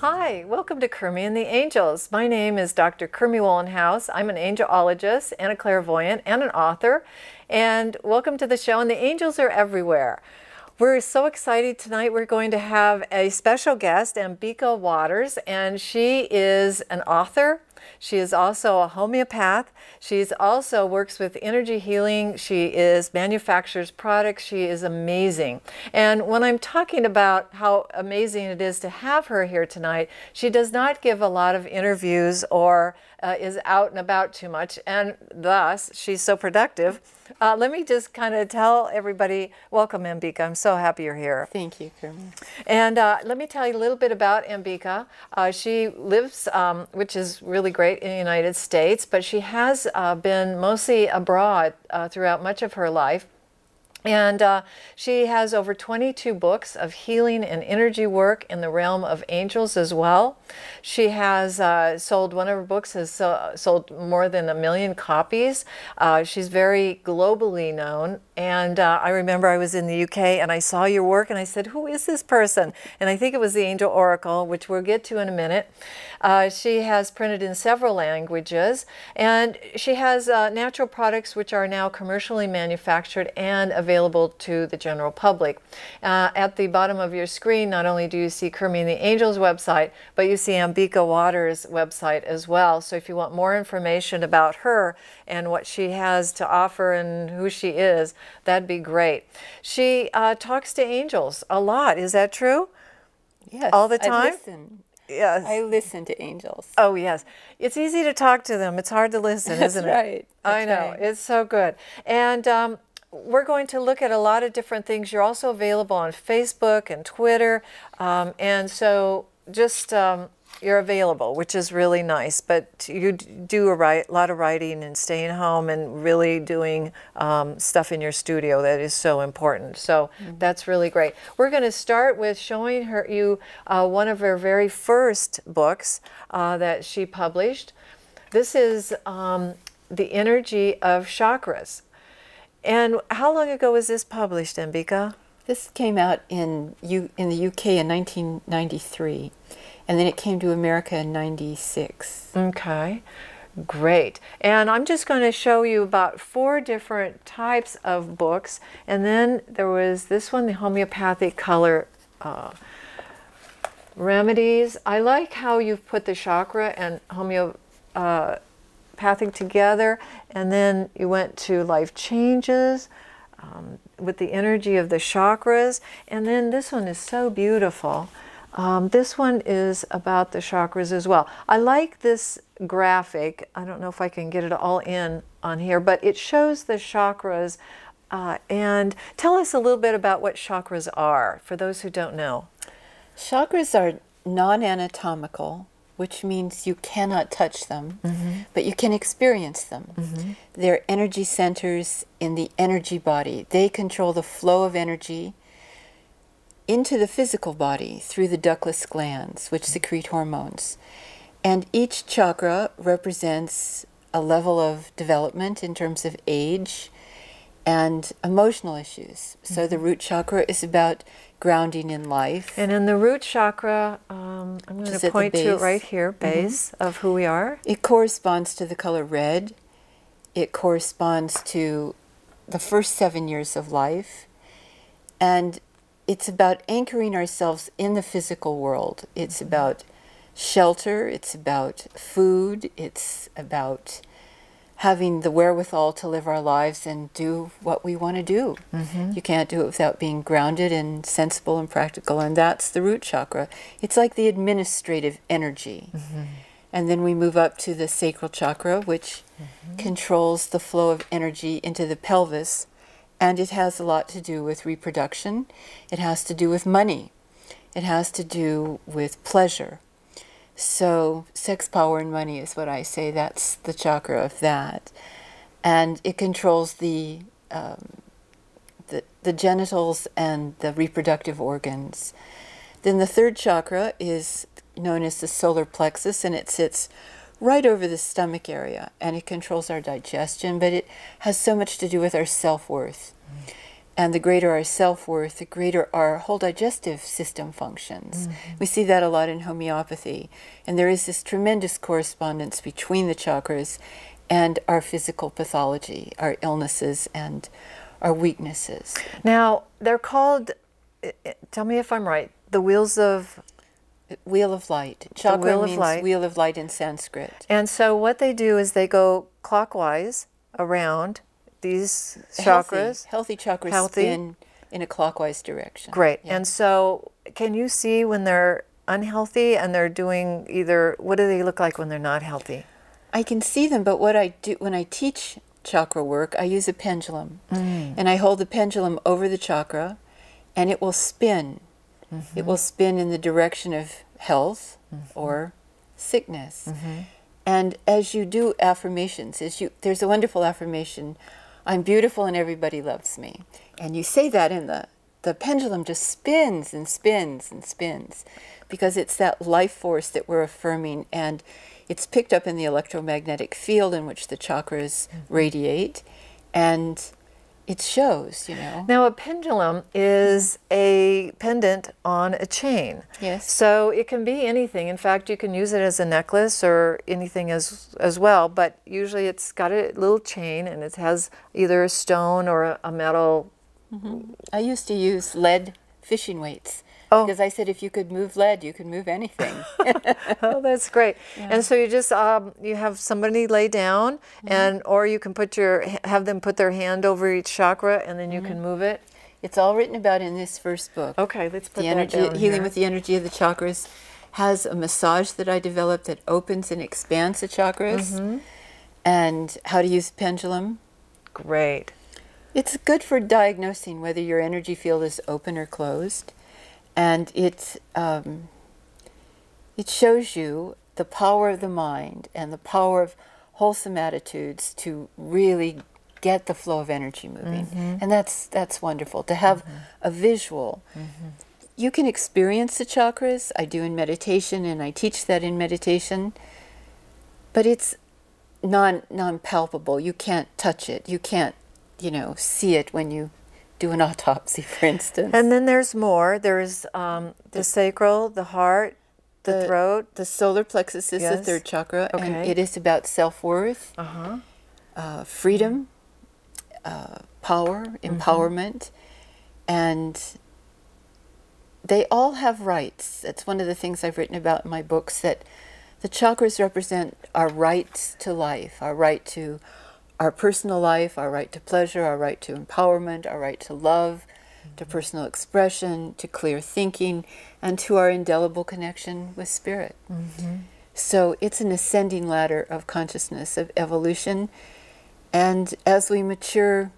Hi, welcome to Kermie and the Angels. My name is Dr. Kermie Wohlenhaus. I'm an angelologist and a clairvoyant and an author. And welcome to the show. And the angels are everywhere. We're so excited tonight. We're going to have a special guest, Ambika Wauters, and she is an author. She is also a homeopath. She's also works with energy healing. She manufactures products. She is amazing. And when I'm talking about how amazing it is to have her here tonight, she does not give a lot of interviews or is out and about too much, and thus she's so productive. Let me just kind of tell everybody, welcome Ambika. I'm so happy you're here. Thank you, Kermie. And let me tell you a little bit about Ambika. She lives, which is really great, in the United States, but she has been mostly abroad throughout much of her life. And she has over 22 books of healing and energy work in the realm of angels as well. She has sold, one of her books has sold more than 1 million copies. She's very globally known. And I remember I was in the UK and I saw your work and I said, who is this person? And I think it was the Angel Oracle, which we'll get to in a minute. She has printed in several languages, and she has natural products which are now commercially manufactured and available to the general public. At the bottom of your screen, not only do you see Kermie and the Angels website, but you see Ambika Wauters' website as well. So if you want more information about her and what she has to offer and who she is, that'd be great. She talks to angels a lot. Is that true? Yes. All the time? I listen. Yes. I listen to angels. Oh, yes. It's easy to talk to them. It's hard to listen, isn't it? That's right. I know. Right. It's so good. And we're going to look at a lot of different things. You're also available on Facebook and Twitter. And so just you're available, which is really nice. But you do a lot of writing and staying home and really doing stuff in your studio that is so important. So that's really great. We're going to start with showing you one of her very first books that she published. This is The Energy of Chakras. And how long ago was this published, Ambika? This came out in the UK in 1993. And then it came to America in 96. Okay, great. And I'm just going to show you about 4 different types of books. And then there was this one, the homeopathic color remedies. I like how you've put the chakra and homeopathic together. And then you went to life changes with the energy of the chakras. And then this one is so beautiful. This one is about the chakras as well. I like this graphic. I don't know if I can get it all in on here, but it shows the chakras. And tell us a little bit about what chakras are, for those who don't know. Chakras are non-anatomical, which means you cannot touch them, but you can experience them. They're energy centers in the energy body. They control the flow of energy into the physical body through the ductless glands, which secrete hormones. And each chakra represents a level of development in terms of age and emotional issues. So the root chakra is about grounding in life. And in the root chakra, I'm going to point to it right here, base of who we are. It corresponds to the color red. It corresponds to the first 7 years of life. And it's about anchoring ourselves in the physical world. It's about shelter, it's about food, it's about having the wherewithal to live our lives and do what we want to do. You can't do it without being grounded and sensible and practical, and that's the root chakra. It's like the administrative energy. And then we move up to the sacral chakra, which controls the flow of energy into the pelvis. And it has a lot to do with reproduction. It has to do with money. It has to do with pleasure. So sex, power, and money is what I say. That's the chakra of that. And it controls the genitals and the reproductive organs. Then the third chakra is known as the solar plexus, and it sits right over the stomach area, and it controls our digestion, but it has so much to do with our self-worth. And the greater our self-worth, the greater our whole digestive system functions. We see that a lot in homeopathy. And there is this tremendous correspondence between the chakras and our physical pathology, our illnesses and our weaknesses. Now, they're called, tell me if I'm right, the wheels of... Wheel of light. Chakra wheel of means light. wheel of light in Sanskrit. And so what they do is they go clockwise around these chakras. Healthy chakras spin in a clockwise direction. Great. Yeah. And so can you see when they're unhealthy and they're doing either, what do they look like when they're not healthy? I can see them, but what I do when I teach chakra work, I use a pendulum. And I hold the pendulum over the chakra and it will spin. It will spin in the direction of health or sickness. And as you do affirmations, there's a wonderful affirmation, I'm beautiful and everybody loves me. And you say that and the pendulum just spins and spins and spins because it's that life force that we're affirming, and it's picked up in the electromagnetic field in which the chakras radiate, and it shows, you know. Now, a pendulum is a pendant on a chain. Yes. So it can be anything. In fact, you can use it as a necklace or anything as well, but usually it's got a little chain and it has either a stone or a metal. I used to use lead fishing weights. Oh. Because I said if you could move lead, you could move anything. Oh, that's great. Yeah. And so you just you have somebody lay down, and or you can have them put their hand over each chakra, and then you can move it. It's all written about in this first book. Okay, let's put the that energy down healing here. with the energy of the chakras has a massage that I developed that opens and expands the chakras, and how to use the pendulum. Great. It's good for diagnosing whether your energy field is open or closed. And it shows you the power of the mind and the power of wholesome attitudes to really get the flow of energy moving. And that's wonderful, to have a visual. You can experience the chakras. I do in meditation, and I teach that in meditation. But it's non-palpable. You can't touch it. You can't, see it when you do an autopsy, for instance. And then there's more. There's the sacral, the heart, the throat. The solar plexus is the third chakra, and it is about self-worth, freedom, power, empowerment, and they all have rights. That's one of the things I've written about in my books, that the chakras represent our rights to life, our right to our personal life, our right to pleasure, our right to empowerment, our right to love, to personal expression, to clear thinking, and to our indelible connection with spirit. So it's an ascending ladder of consciousness, of evolution, and as we mature,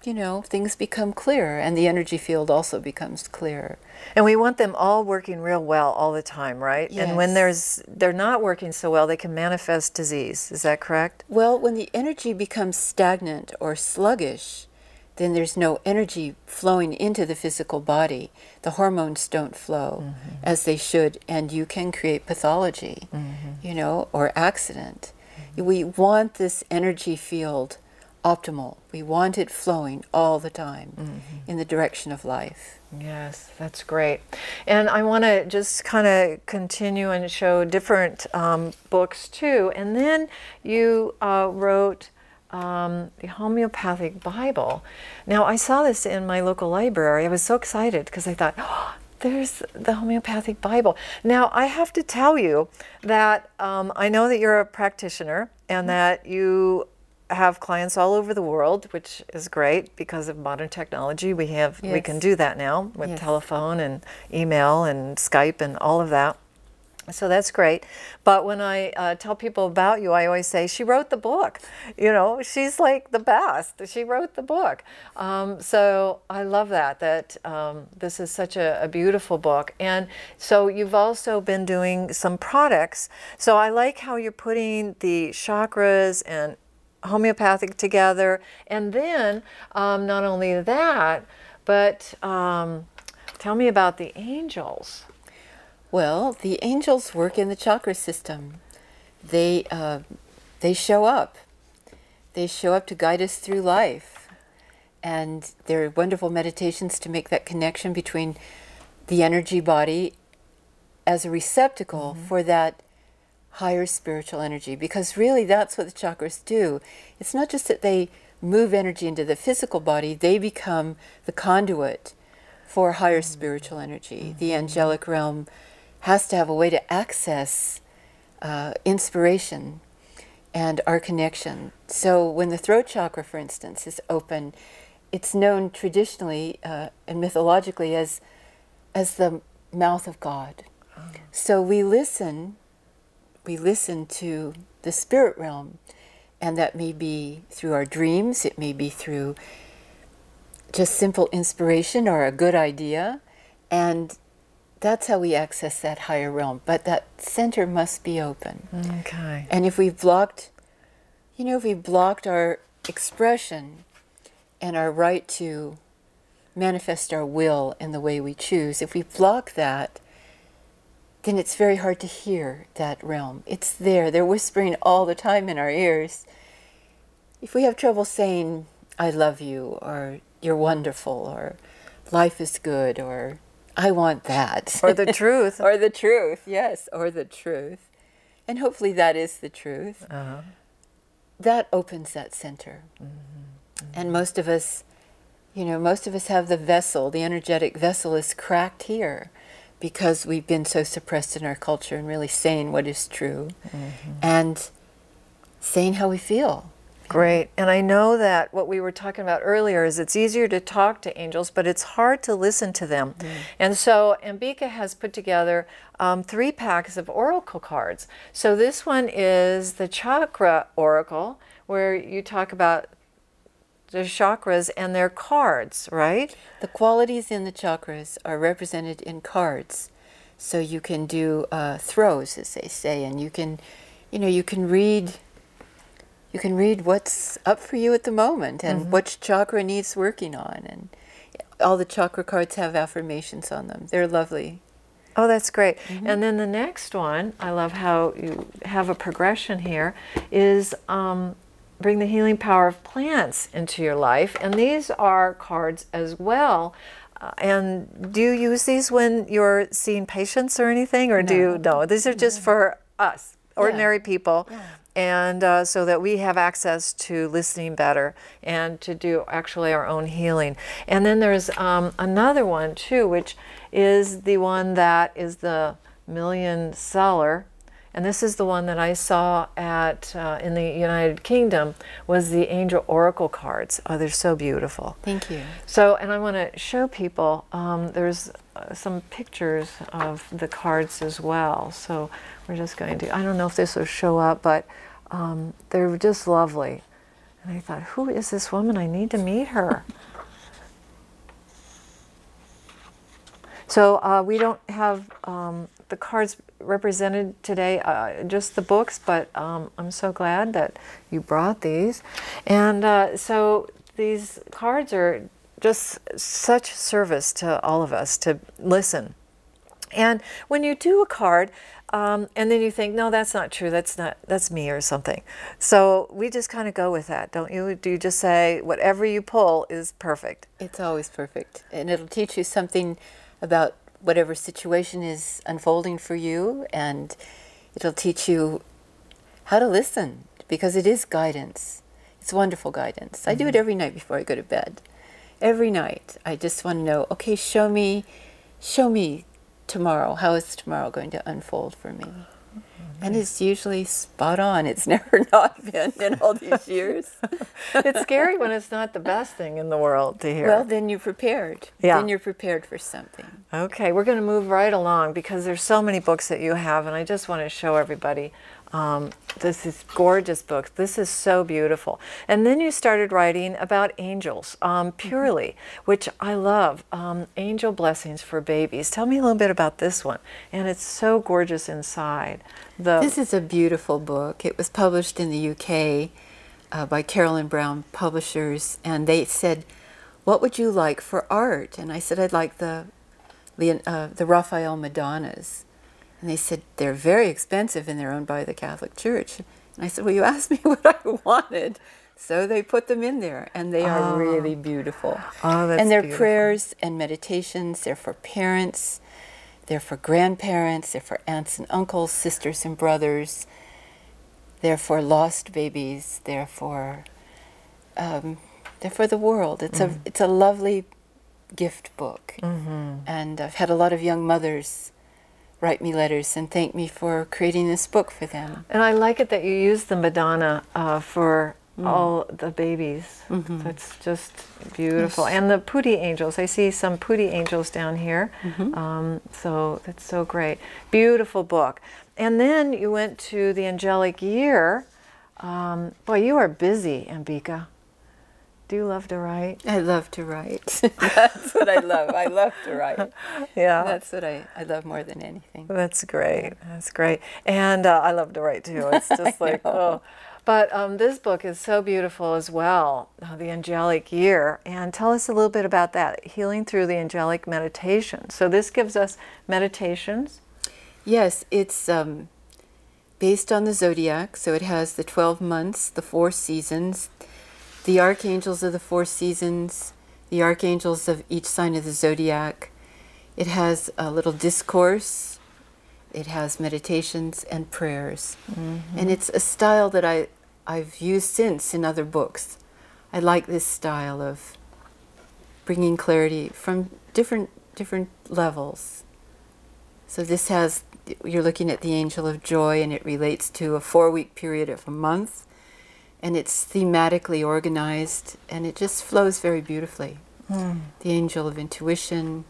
things become clearer, and the energy field also becomes clearer. And we want them all working real well all the time, right? Yes. And when they're not working so well, they can manifest disease. Is that correct? Well, when the energy becomes stagnant or sluggish, then there's no energy flowing into the physical body. The hormones don't flow as they should, and you can create pathology, or accident. We want this energy field optimal. We want it flowing all the time in the direction of life. Yes, that's great. And I want to just kind of continue and show different books too. And then you wrote the Homeopathic Bible. Now, I saw this in my local library. I was so excited because I thought, oh, there's the Homeopathic Bible. Now, I have to tell you that I know that you're a practitioner and that you have clients all over the world, which is great because of modern technology. We can do that now with telephone and email and Skype and all of that. So that's great. But when I tell people about you, I always say, she wrote the book. She's like the best. She wrote the book. So I love that this is such a beautiful book. And so you've also been doing some products. So I like how you're putting the chakras and homeopathic together. And then not only that, but tell me about the angels. Well, the angels work in the chakra system. They show up. They show up to guide us through life. And there are wonderful meditations to make that connection between the energy body as a receptacle for that higher spiritual energy, because really that's what the chakras do. It's not just that they move energy into the physical body, they become the conduit for higher spiritual energy. The angelic realm has to have a way to access inspiration and our connection. So when the throat chakra, for instance, is open, it's known traditionally and mythologically as the mouth of God. So we listen to the spirit realm, and that may be through our dreams, it may be through just simple inspiration or a good idea, and that's how we access that higher realm. But that center must be open. Okay. And if we've blocked, if we blocked our expression and our right to manifest our will in the way we choose, if we block that, then it's very hard to hear that realm. It's there. They're whispering all the time in our ears. If we have trouble saying, I love you, or you're wonderful, or life is good, or I want that. Or the truth. Or the truth, yes, or the truth. And hopefully that is the truth. That opens that center. And most of us have the vessel, the energetic vessel is cracked here, because we've been so suppressed in our culture and really saying what is true and saying how we feel. Great. And I know that what we were talking about earlier is it's easier to talk to angels, but it's hard to listen to them. And so Ambika has put together 3 packs of oracle cards. So this one is the chakra oracle, where you talk about the chakras and their cards, right? The qualities in the chakras are represented in cards. So you can do throws, as they say, and you can read what's up for you at the moment and which chakra needs working on. And all the chakra cards have affirmations on them. They're lovely. Oh, that's great. And then the next one, I love how you have a progression here, is bring the healing power of plants into your life. And these are cards as well. And do you use these when you're seeing patients or anything? Or do you? No, these are just for us, ordinary people. And so that we have access to listening better and to do actually our own healing. And then there's another one too, which is the one that is the million seller. And this is the one that I saw at in the United Kingdom, was the Angel Oracle cards. Oh, they're so beautiful. Thank you. So, and I want to show people, there's some pictures of the cards as well. So we're just going to, I don't know if this will show up, but they're just lovely. And I thought, who is this woman? I need to meet her. So we don't have the cards represented today, just the books, but I'm so glad that you brought these. And so these cards are just such service to all of us to listen. And when you do a card, and then you think, no, that's not true, that's me or something. So we just kind of go with that, don't you? Do you just say, whatever you pull is perfect? It's always perfect. And it'll teach you something about whatever situation is unfolding for you, and it'll teach you how to listen, because it is guidance. It's wonderful guidance. I do it every night before I go to bed. Every night. I just want to know, okay, show me tomorrow. How is tomorrow going to unfold for me? And it's usually spot on. It's never not been in all these years. It's scary when it's not the best thing in the world to hear. Well, then you're prepared. Yeah. Then you're prepared for something. Okay, we're going to move right along because there's so many books that you have, and I just want to show everybody this is gorgeous book. This is so beautiful. And then you started writing about angels, purely, which I love. Angel Blessings for Babies. Tell me a little bit about this one. And it's so gorgeous inside. This is a beautiful book. It was published in the UK by Carolyn Brown Publishers, and they said, what would you like for art? And I said, I'd like the Raphael Madonnas. And they said, they're very expensive and they're owned by the Catholic Church. And I said, well, you asked me what I wanted. So they put them in there, and they are really beautiful. Oh, that's and they're beautiful. prayers and meditations. They're for parents. They're for grandparents. They're for aunts and uncles, sisters and brothers. They're for lost babies. They're for the world. It's a lovely gift book. And I've had a lot of young mothers write me letters and thank me for creating this book for them. And I like it that you use the Madonna for all the babies. That's just beautiful. Yes. And the Putti angels. I see some Putti angels down here. So that's so great. Beautiful book. And then you went to the angelic year. Boy, you are busy, Ambika. Do you love to write? I love to write. That's what I love. I love to write. Yeah. That's what I love more than anything. That's great. That's great. And I love to write too. It's just like, oh. But this book is so beautiful as well, The Angelic Year. And tell us a little bit about that, Healing Through the Angelic Meditation. So this gives us meditations. Yes, it's based on the zodiac. So it has the 12 months, the 4 seasons, the archangels of the 4 seasons, the archangels of each sign of the zodiac. It has a little discourse. It has meditations and prayers. And it's a style that I've used since in other books. I like this style of bringing clarity from different levels. So this has, you're looking at the angel of joy, and it relates to a 4-week period of a month. And it's thematically organized, and it just flows very beautifully. The angel of intuition.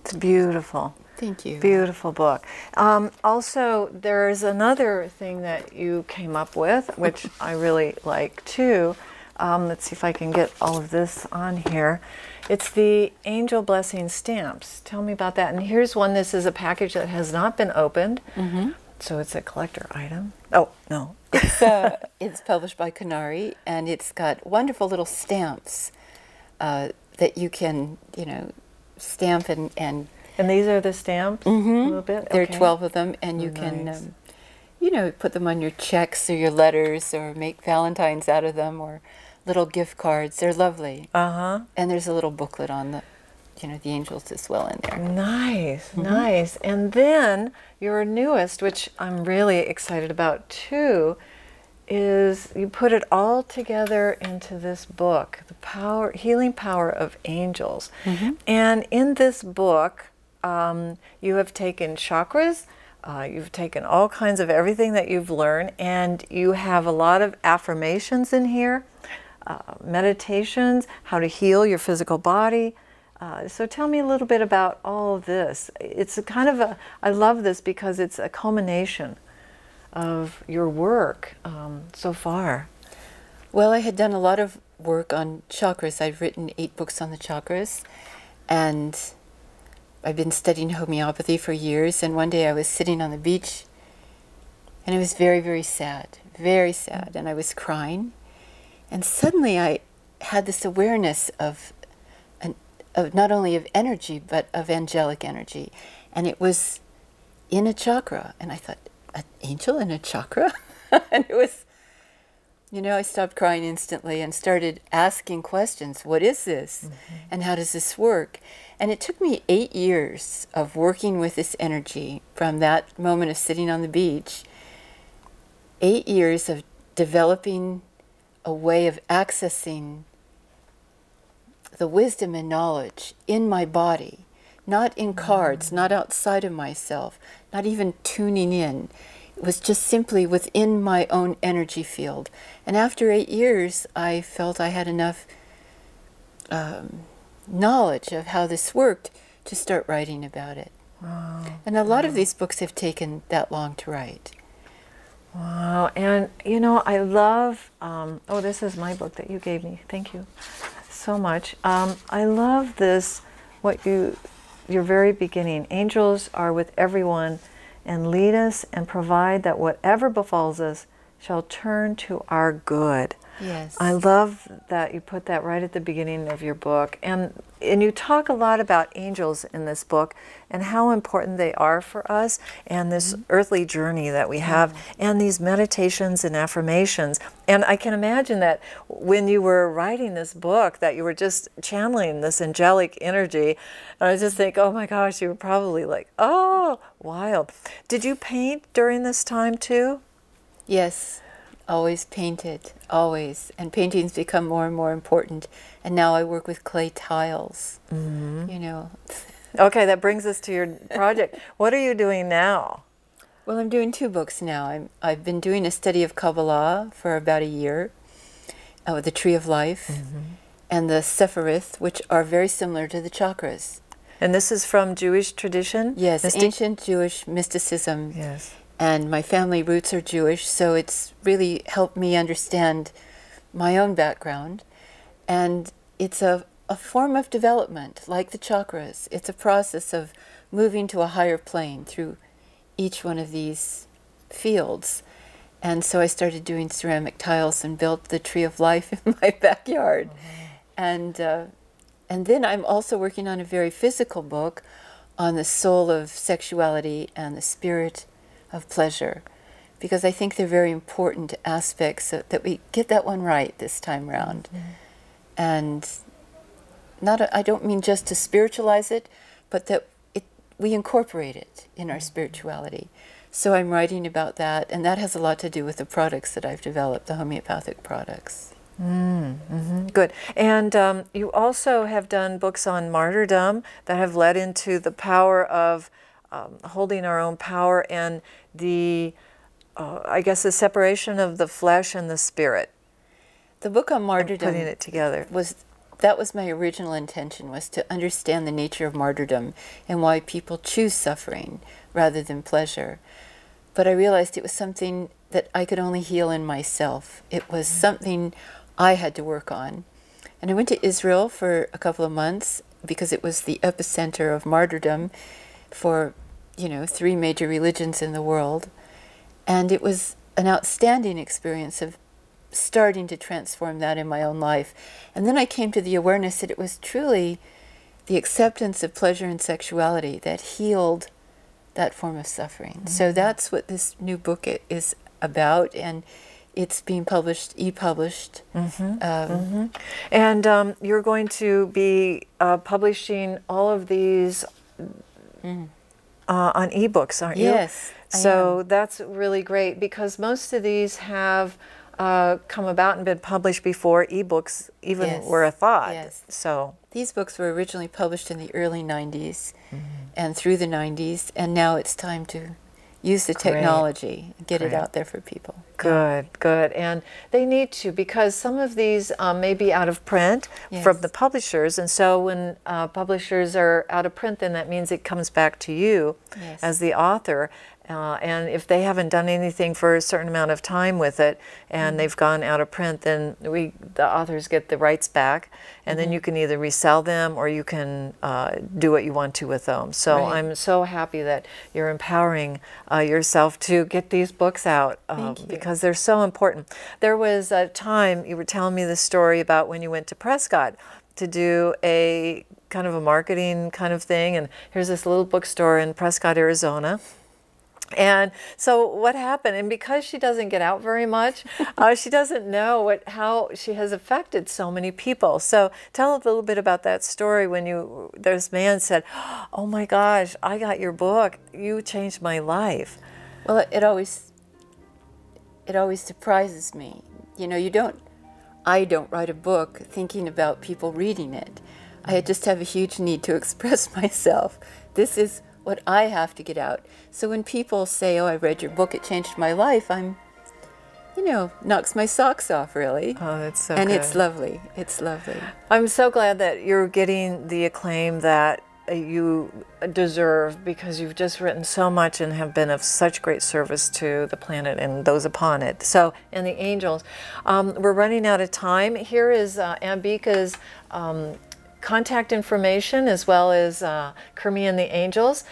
It's beautiful. Thank you. Beautiful book. Also, there's another thing that you came up with, which I really like too. Let's see if I can get all of this on here. It's the Angel Blessing Stamps. Tell me about that. And here's one. This is a package that has not been opened. So it's a collector item. Oh, no. It's published by Canary, and it's got wonderful little stamps that you can, stamp and these are the stamps? A little bit? There are Okay. 12 of them, and you Nice. can, put them on your checks or your letters, or make Valentines out of them, or little gift cards. They're lovely. And there's a little booklet on the angels as well in there. Nice, nice. And then your newest, which I'm really excited about too, is you put it all together into this book, The Healing Power of Angels. And in this book, you have taken chakras, you've taken all kinds of everything that you've learned, and you have a lot of affirmations in here, meditations, how to heal your physical body. So tell me a little bit about all of this. It's a kind of I love this because it's a culmination of your work so far. Well, I had done a lot of work on chakras. I've written 8 books on the chakras, and I've been studying homeopathy for years. And one day I was sitting on the beach, and I was very, very sad, and I was crying. And suddenly I had this awareness of not only of energy, but of angelic energy. And it was in a chakra. And I thought, an angel in a chakra? And it was, I stopped crying instantly and started asking questions. What is this? And how does this work? And it took me 8 years of working with this energy from that moment of sitting on the beach. 8 years of developing a way of accessing the wisdom and knowledge in my body, not in cards, not outside of myself, not even tuning in. It was just simply within my own energy field. And after 8 years, I felt I had enough knowledge of how this worked to start writing about it. And a lot of these books have taken that long to write. Wow. And I love, oh, this is my book that you gave me. Thank you so much. I love this, your very beginning. Angels are with everyone and lead us and provide that whatever befalls us shall turn to our good. Yes. I love that you put that right at the beginning of your book. And and you talk a lot about angels in this book and how important they are for us and this earthly journey that we have and these meditations and affirmations. And I can imagine that when you were writing this book that you were just channeling this angelic energy. And I just think, oh my gosh, you were probably like, oh, wild. Did you paint during this time too? Yes, always painted, always. And painting's become more and more important. And now I work with clay tiles, you know. Okay, that brings us to your project. What are you doing now? Well, I'm doing 2 books now. I've been doing a study of Kabbalah for about a year, the Tree of Life, and the Sepharith, which are very similar to the chakras. And this is from Jewish tradition? Yes, ancient Jewish mysticism. Yes. And my family roots are Jewish, so it's really helped me understand my own background. And it's a form of development, like the chakras. It's a process of moving to a higher plane through each one of these fields. And so I started doing ceramic tiles and built the Tree of Life in my backyard. And then I'm also working on a very physical book on the soul of sexuality and the spirit of pleasure, because I think they're very important aspects that we get that one right this time round. And I don't mean just to spiritualize it, but that we incorporate it in our spirituality. So I'm writing about that, and that has a lot to do with the products that I've developed, the homeopathic products. Good. And you also have done books on martyrdom that have led into the power of holding our own power and the, I guess, the separation of the flesh and the spirit. The book on martyrdom, putting it together, that was my original intention, was to understand the nature of martyrdom and why people choose suffering rather than pleasure. But I realized it was something that I could only heal in myself. It was something I had to work on. And I went to Israel for a couple of months because it was the epicenter of martyrdom for, 3 major religions in the world. And it was an outstanding experience of starting to transform that in my own life. And then I came to the awareness that it was truly the acceptance of pleasure and sexuality that healed that form of suffering. So that's what this new book is about, and it's being published, e-published. And you're going to be publishing all of these on ebooks, aren't you? Yes. So that's really great, because most of these have come about and been published before ebooks even were a thought. Yes. So these books were originally published in the early 90s and through the 90s, and now it's time to use the technology and get it out there for people. Good, good. And they need to, because some of these may be out of print from the publishers, and so when publishers are out of print, then that means it comes back to you as the author. And if they haven't done anything for a certain amount of time with it and they've gone out of print, then the authors get the rights back, and then you can either resell them or you can do what you want to with them. So I'm so happy that you're empowering yourself to get these books out because they're so important. There was a time you were telling me the story about when you went to Prescott to do a kind of a marketing kind of thing, and here's this little bookstore in Prescott, Arizona. And so what happened, and because she doesn't get out very much, she doesn't know how she has affected so many people. So tell a little bit about that story when this man said, oh my gosh, I got your book, you changed my life. Well, it always surprises me. I don't write a book thinking about people reading it. I just have a huge need to express myself. This is what I have to get out. So when people say, oh, I read your book, it changed my life, knocks my socks off, really. Oh, that's so And good. it's lovely. It's lovely. I'm so glad that you're getting the acclaim that you deserve, because you've just written so much and have been of such great service to the planet and those upon it. So, and the angels. We're running out of time. Here is Ambika's contact information, as well as Kermie and the Angels.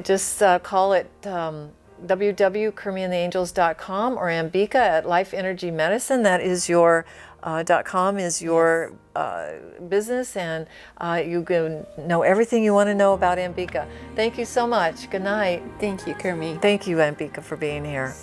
Just call it www.kermieandtheangels.com or Ambika at Life Energy Medicine. That is your RS.HOM is your business, and you can know everything you want to know about Ambika. Thank you so much. Good night. Thank you, Kermie. Thank you, Ambika, for being here.